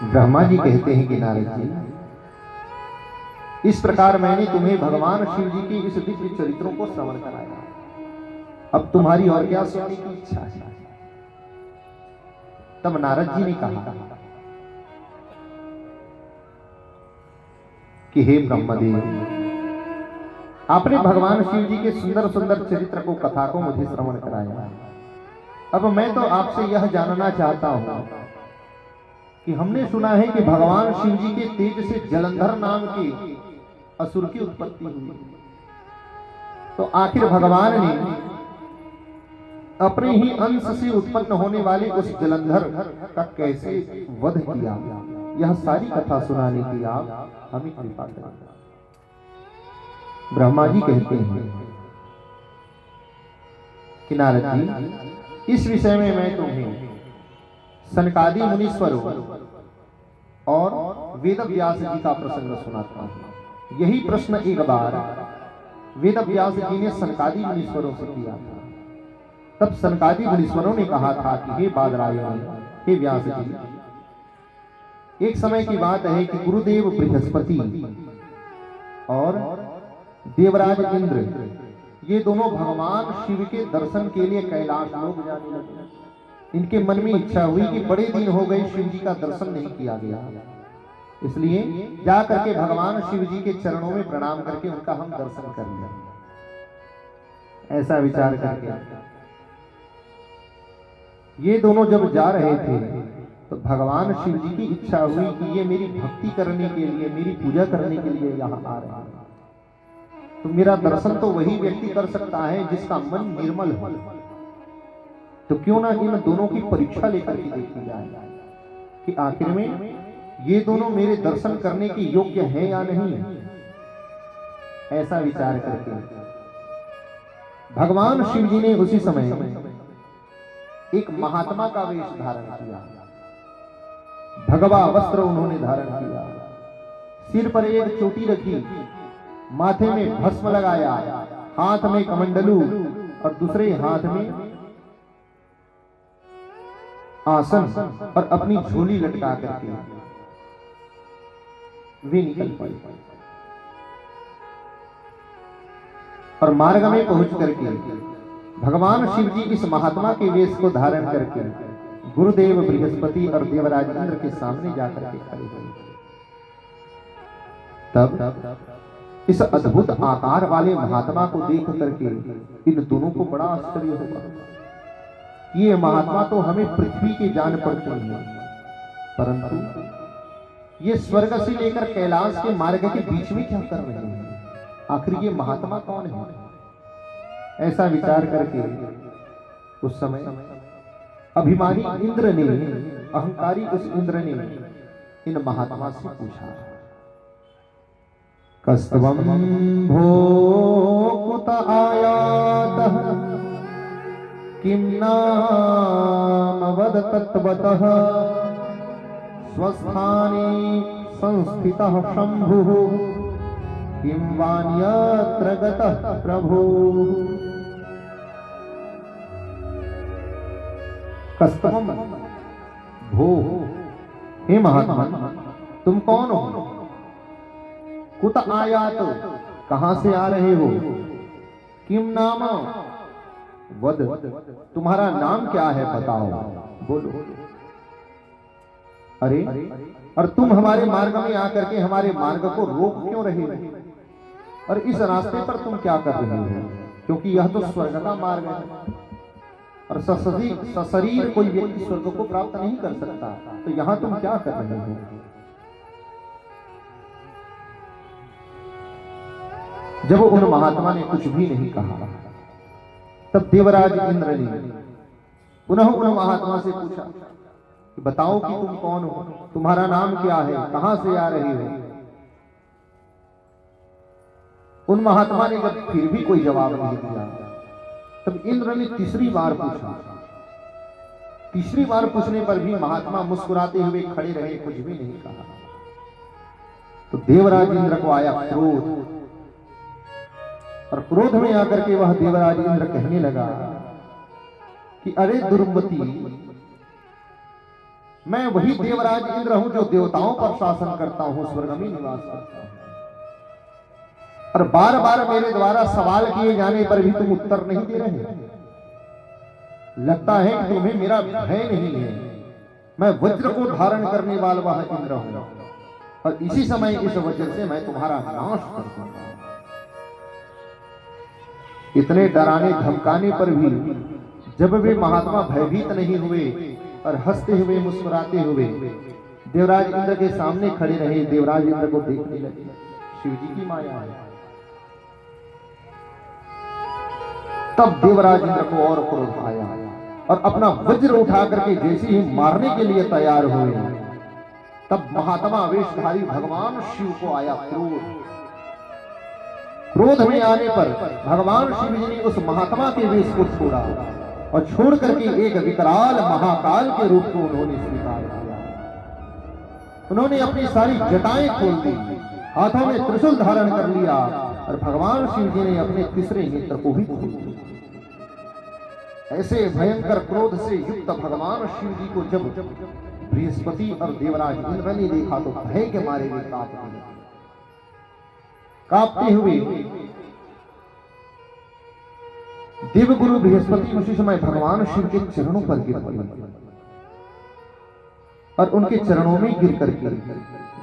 ब्रह्मा जी कहते हैं कि नारद जी, इस प्रकार मैंने तुम्हें भगवान शिव जी के इस दिव्य चरित्रों को श्रवण कराया, अब तुम्हारी और क्या सुनने की इच्छा है। तब नारद जी ने कहा कि हे ब्रह्मदेव, आपने भगवान शिव जी के सुंदर सुंदर चरित्र को, कथा को मुझे श्रवण कराया। अब मैं तो आपसे यह जानना चाहता हूं कि हमने सुना है कि भगवान शिव जी के तेज से जलंधर नाम के असुर की उत्पत्ति हुई, तो आखिर भगवान ने अपने ही अंश से उत्पन्न होने वाले उस जलंधर का कैसे वध किया, यह सारी कथा सुनाने की आप हमें कृपा करें। ब्रह्मा जी कहते हैं कि नारद जी, इस विषय में मैं तुम्हें सनकादि मुनीश्वरों और वेद व्यास जी का प्रसंग सुनाता हूं। यही प्रश्न एक बार वेद व्यास जी ने सनकादि मुनीश्वरों से किया था। तब सनकादि मुनीश्वरों ने कहा था कि हे बादरायण, हे व्यास जी, एक समय की बात है कि गुरुदेव बृहस्पति और देवराज इंद्र, ये दोनों भगवान शिव के दर्शन के लिए कैलाश लोग जाने लगे। इनके मन में इच्छा हुई कि बड़े दिन हो गए शिव जी का दर्शन नहीं किया गया, इसलिए जा करके भगवान शिव जी के चरणों में प्रणाम करके उनका हम दर्शन कर लें। ऐसा विचार करके ये दोनों जब जा रहे थे तो भगवान शिव जी की इच्छा हुई कि ये मेरी भक्ति करने के लिए, मेरी पूजा करने के लिए यहाँ आ रहे हैं, तो मेरा दर्शन तो वही व्यक्ति कर सकता है जिसका मन निर्मल हो, तो क्यों ना इन दोनों की परीक्षा लेकर के देखी जाए कि आखिर में ये दोनों मेरे दर्शन करने के योग्य हैं या नहीं। ऐसा विचार करके भगवान शिव जी ने उसी समय एक महात्मा का वेश धारण किया, भगवा वस्त्र उन्होंने धारण किया, सिर पर एक चोटी रखी, माथे में भस्म लगाया, हाथ में कमंडलू और दूसरे हाथ में आसन और अपनी झोली लटका करके वे निकल पड़े और मार्ग में पहुंच करके भगवान शिव जी इस महात्मा के वेश को धारण करके गुरुदेव बृहस्पति और देवराज इंद्र के सामने जाकर के खड़े हुए। तब इस अद्भुत आकार वाले महात्मा को देख करके इन दोनों को बड़ा आश्चर्य होगा। ये महात्मा तो हमें पृथ्वी के जान पड़ते हैं, परंतु ये स्वर्ग से लेकर कैलाश के मार्ग के बीच में क्या कर रहे हैं, आखिर ये महात्मा कौन है। ऐसा विचार करके उस समय अभिमानी इंद्र ने, अहंकारी उस इंद्र ने इन महात्मा से पूछा, कस्तवं भो कुत आयातः किं नाम वद तत्वतः स्वस्थाने संस्थितः शंभुः किं वान्यत्र गतः प्रभु। कस्तवं भो, हे महात्मा, तुम कौन हो, कुत आयात, कहां से आ रहे हो, किम नाम वद, तुम्हारा नाम क्या है बताओ, बोलो। अरे, और तुम हमारे मार्ग में आकर के हमारे मार्ग को रोक क्यों रहे हो, और इस रास्ते पर तुम क्या कर रहे हो, क्योंकि यह तो स्वर्ग का मार्ग है और सशरीर कोई व्यक्ति स्वर्ग को प्राप्त नहीं कर सकता, तो यहां तुम क्या कर रहे हो। जब उन महात्मा ने कुछ भी नहीं कहा, तब देवराज इंद्र ने पुनः उन महात्मा से पूछा कि बताओ कि तुम कौन हो, तुम्हारा नाम क्या है, कहां से आ रहे हो। उन महात्मा ने जब फिर भी कोई जवाब नहीं दिया, तब इंद्र ने तीसरी बार पूछा। तीसरी बार पूछने पर भी महात्मा मुस्कुराते हुए खड़े रहे, कुछ भी नहीं कहा। तो देवराज इंद्र को आया क्रोध, और क्रोध में आकर के वह देवराज इंद्र कहने लगा कि अरे दुर्मति, मैं वही देवराज इंद्र हूं जो देवताओं पर शासन करता हूं, स्वर्ग में निवास करता हूं। और बार बार मेरे द्वारा सवाल किए जाने पर भी तुम उत्तर नहीं दे रहे। लगता है कि तुम्हें मेरा भय नहीं है। मैं वज्र को धारण करने वाला वह इंद्र हूं और इसी समय इस वज्र से मैं तुम्हारा नाश कर दूंगा। इतने डराने धमकाने पर भी जब वे महात्मा भयभीत नहीं हुए और हंसते हुए मुस्कुराते हुए देवराज इंद्र के सामने खड़े रहे, देवराज इंद्र को देखने लगे। शिव जी की माया है। तब देवराज इंद्र को और क्रोध आया और अपना वज्र उठा करके जैसे ही मारने के लिए तैयार हुए, तब महात्मा वेशधारी भगवान शिव को आया क्रोध। क्रोध में आने पर भगवान शिव जी ने उस महात्मा के वेश को छोड़ा और छोड़ करके एक विकराल महाकाल के रूप को उन्होंने स्वीकार किया। उन्होंने अपनी सारी जटाएं खोल दी, हाथों में त्रिशूल धारण कर लिया और भगवान शिव जी ने अपने तीसरे नेत्र को भी खोल दिया। ऐसे भयंकर क्रोध से युक्त भगवान शिव जी को जब बृहस्पति और देवराज इंद्र ने देखा तो भय के मारे वे कांपते हुए देवगुरु बृहस्पति उसी समय भगवान शिव के चरणों पर गिर पड़े और उनके चरणों में गिर करके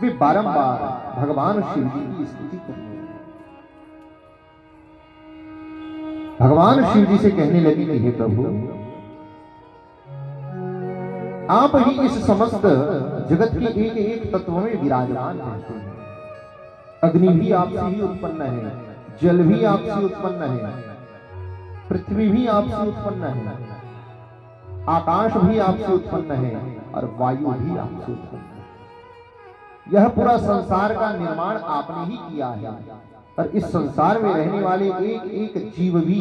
वे बारंबार भगवान शिव जी की स्तुति करने लगे। भगवान शिव जी से कहने लगी कि हे प्रभु, आप ही इस समस्त जगत के एक एक तत्व में विराजमान हैं। अग्नि भी आपसे ही उत्पन्न है, जल भी आपसे उत्पन्न है, पृथ्वी भी आपसे उत्पन्न है, आकाश भी आपसे उत्पन्न है और वायु भी आपसे उत्पन्न है। यह पूरा संसार का निर्माण आपने ही किया है और इस संसार में रहने वाले एक एक जीव भी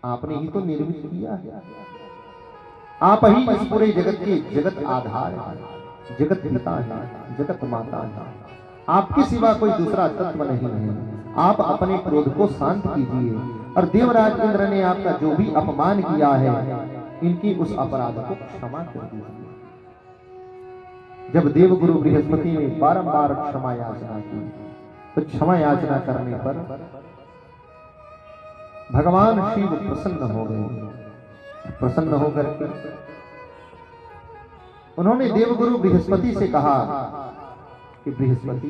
आपने ही तो निर्मित किया है। आप ही इस पूरे जगत के जगत आधार है, जगत पिता है, जगत माता है। आपके सिवा कोई दूसरा तत्व नहीं है। आप अपने क्रोध को शांत कीजिए और देवराज इंद्र ने आपका जो भी अपमान किया है, इनकी उस अपराध को क्षमा कर दीजिए। जब देवगुरु बृहस्पति ने बारंबार क्षमा याचना की तो क्षमा याचना करने पर भगवान शिव प्रसन्न हो गए। प्रसन्न होकर उन्होंने देवगुरु बृहस्पति से कहा कि बृहस्पति,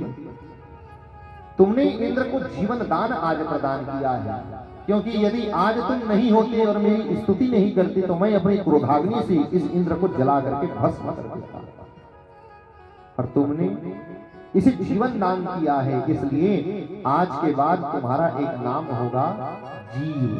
तुमने इंद्र को जीवन दान आज प्रदान किया है, क्योंकि यदि आज तुम नहीं होते और मेरी स्तुति नहीं करते तो मैं अपनी क्रोधाग्नि से इस इंद्र को जला करके भस्म कर देता। और तुमने इसे जीवन दान किया है, इसलिए आज के बाद तुम्हारा एक नाम होगा जीव।